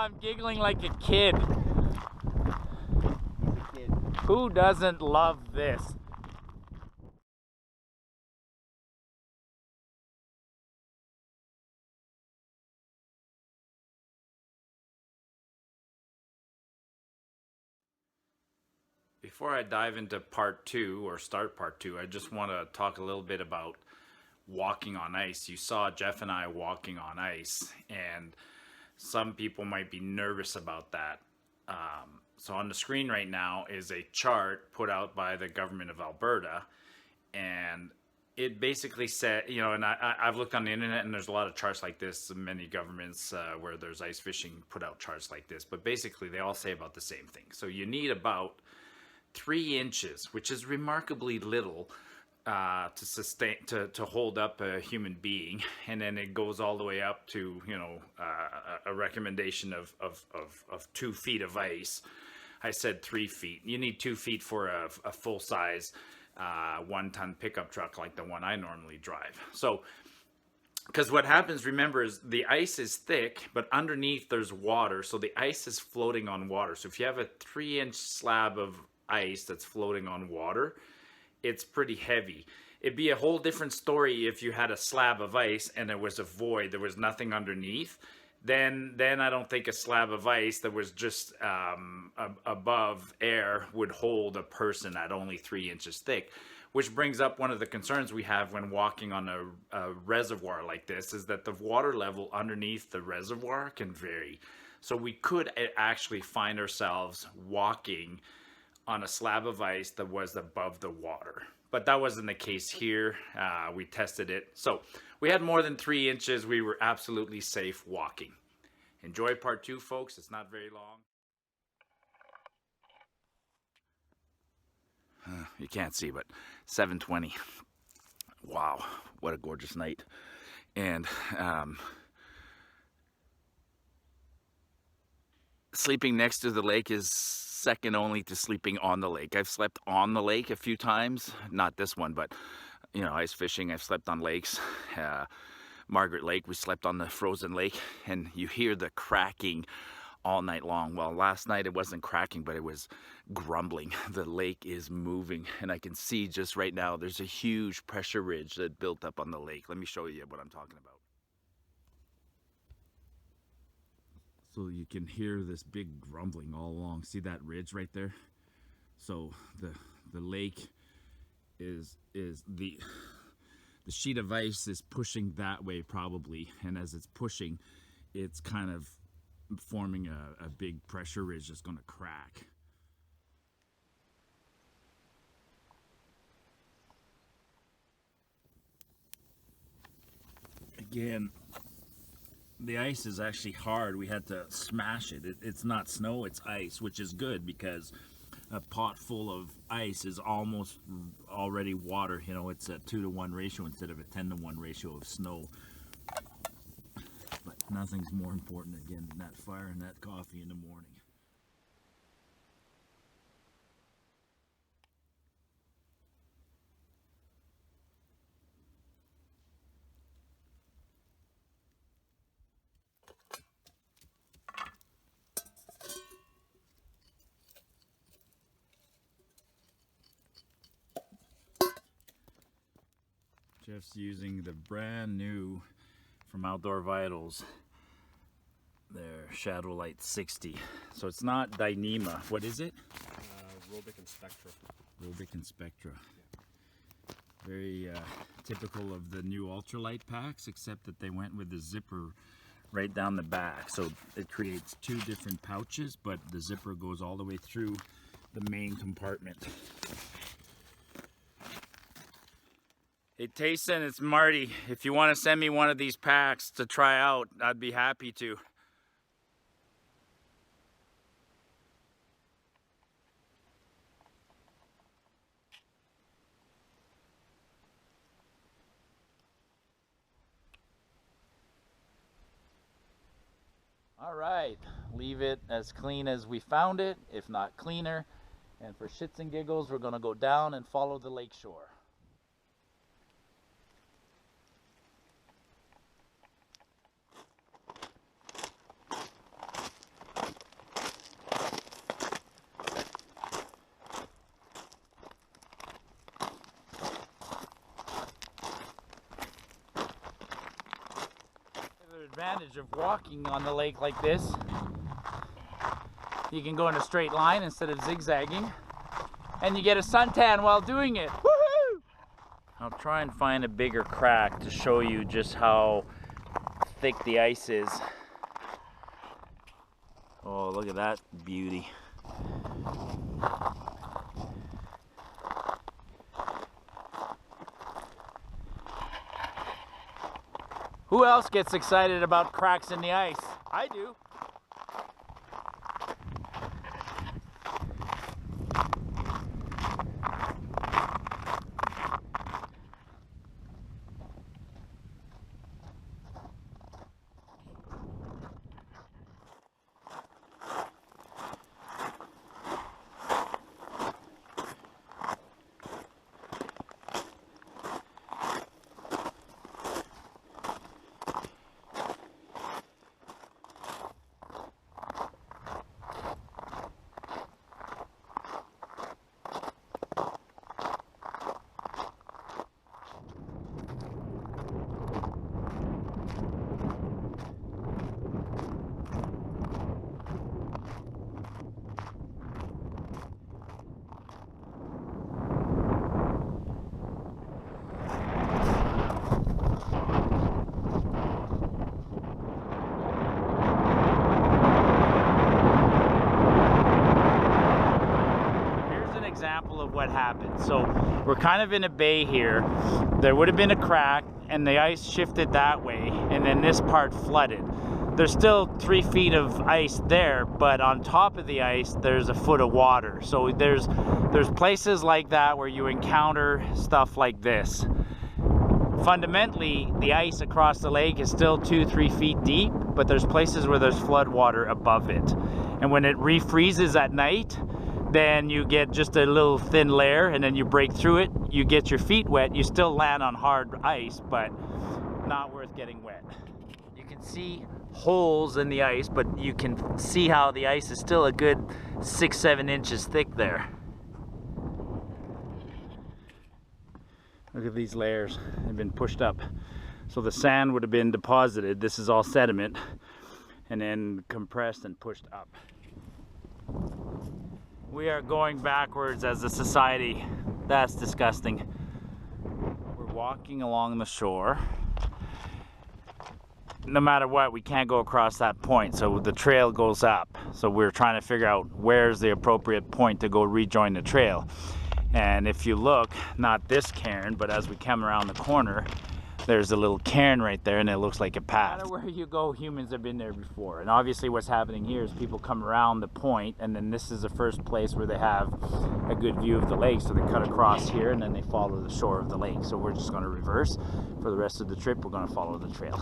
I'm giggling like a kid. He's a kid. Who doesn't love this? Before I dive into part two, or start part two, I just want to talk a little bit about walking on ice. You saw Jeff and I walking on ice, and some people might be nervous about that. So on the screen right now is a chart put out by the government of Alberta, and it basically said, you know, and I've looked on the internet, and there's a lot of charts like this. Many governments where there's ice fishing put out charts like this, but basically they all say about the same thing. So you need about 3 inches, which is remarkably little, to sustain, to hold up a human being, and then it goes all the way up to, you know, a recommendation of 2 feet of ice. I said 3 feet. You need 2 feet for a full size 1-ton pickup truck like the one I normally drive. So, because what happens, remember, is the ice is thick, but underneath there's water, so the ice is floating on water. So if you have a 3-inch slab of ice that's floating on water, it's pretty heavy. It'd be a whole different story if you had a slab of ice and there was a void, there was nothing underneath. Then I don't think a slab of ice that was just above air would hold a person at only 3 inches thick. Which brings up one of the concerns we have when walking on a reservoir like this, is that the water level underneath the reservoir can vary. So we could actually find ourselves walking on a slab of ice that was above the water. But that wasn't the case here. We tested it. So we had more than 3 inches. We were absolutely safe walking. Enjoy part two, folks. It's not very long. You can't see, but 7:20. Wow, what a gorgeous night. And sleeping next to the lake is second only to sleeping on the lake. I've slept on the lake a few times, not this one, but you know, ice fishing, I've slept on lakes. Margaret Lake, we slept on the frozen lake, and you hear the cracking all night long. Well, last night it wasn't cracking, but it was grumbling. The lake is moving, and I can see just right now there's a huge pressure ridge that built up on the lake. Let me show you what I'm talking about. So you can hear this big grumbling all along. See that ridge right there? So the lake is the sheet of ice is pushing that way probably, and as it's pushing, it's kind of forming a big pressure ridge that's going to crack. Again, the ice is actually hard. We had to smash it. It's not snow, it's ice, which is good because a pot full of ice is almost already water. You know, it's a 2-to-1 ratio instead of a 10-to-1 ratio of snow. But nothing's more important again than that fire and that coffee in the morning. Jeff's using the brand new from Outdoor Vitals, their Shadow Light 60. So it's not Dyneema. What is it? Robic and Spectra. Robic and Spectra. Very typical of the new ultralight packs, except that they went with the zipper right down the back. So it creates 2 different pouches, but the zipper goes all the way through the main compartment. Hey Tayson, it's Marty. If you want to send me one of these packs to try out, I'd be happy to. All right, leave it as clean as we found it, if not cleaner. And for shits and giggles, we're gonna go down and follow the lake shore. advantage of walking on the lake like this. You can go in a straight line instead of zigzagging, and you get a suntan while doing it. Woohoo! I'll try and find a bigger crack to show you just how thick the ice is. Oh, look at that beauty. Who else gets excited about cracks in the ice? I do. Of what happened. So we're kind of in a bay here. There would have been a crack and the ice shifted that way, and then this part flooded. There's still 3 feet of ice there, but on top of the ice there's a foot of water. So there's places like that where you encounter stuff like this. Fundamentally, the ice across the lake is still 2-3 feet deep, but there's places where there's flood water above it. And when it refreezes at night, then you get just a little thin layer, and then you break through it, you get your feet wet, you still land on hard ice, but not worth getting wet. You can see holes in the ice, but you can see how the ice is still a good 6-7 inches thick there. Look at these layers, they've been pushed up. So the sand would have been deposited, this is all sediment, and then compressed and pushed up. We are going backwards as a society. That's disgusting. We're walking along the shore. No matter what, we can't go across that point, so the trail goes up. So we're trying to figure out where's the appropriate point to go rejoin the trail. And if you look, not this cairn, but as we come around the corner, there's a little cairn right there, and it looks like a path. No matter where you go, humans have been there before. And obviously what's happening here is people come around the point, and then this is the first place where they have a good view of the lake. So they cut across here, and then they follow the shore of the lake. So we're just going to reverse. For the rest of the trip, we're going to follow the trail.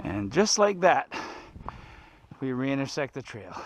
And just like that, we re-intersect the trail.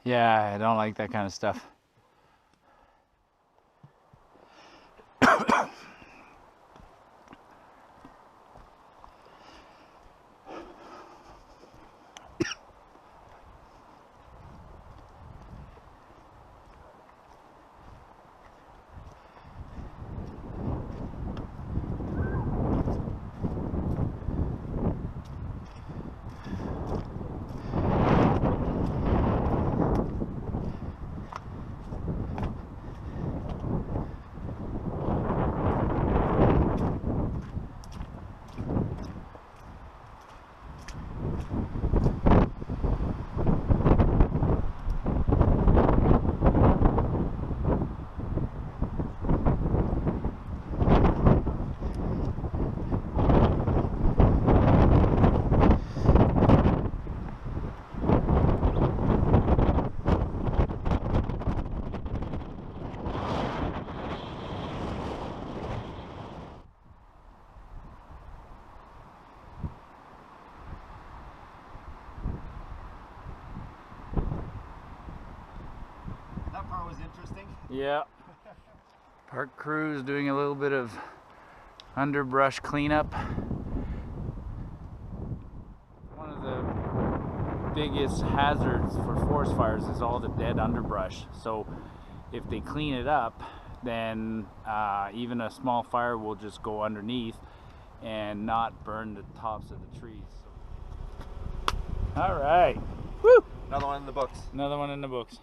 Yeah, I don't like that kind of stuff. That part was interesting. Yeah. Park crew's doing a little bit of underbrush cleanup. One of the biggest hazards for forest fires is all the dead underbrush. So if they clean it up, then even a small fire will just go underneath and not burn the tops of the trees. All right. Woo! Another one in the books. Another one in the books.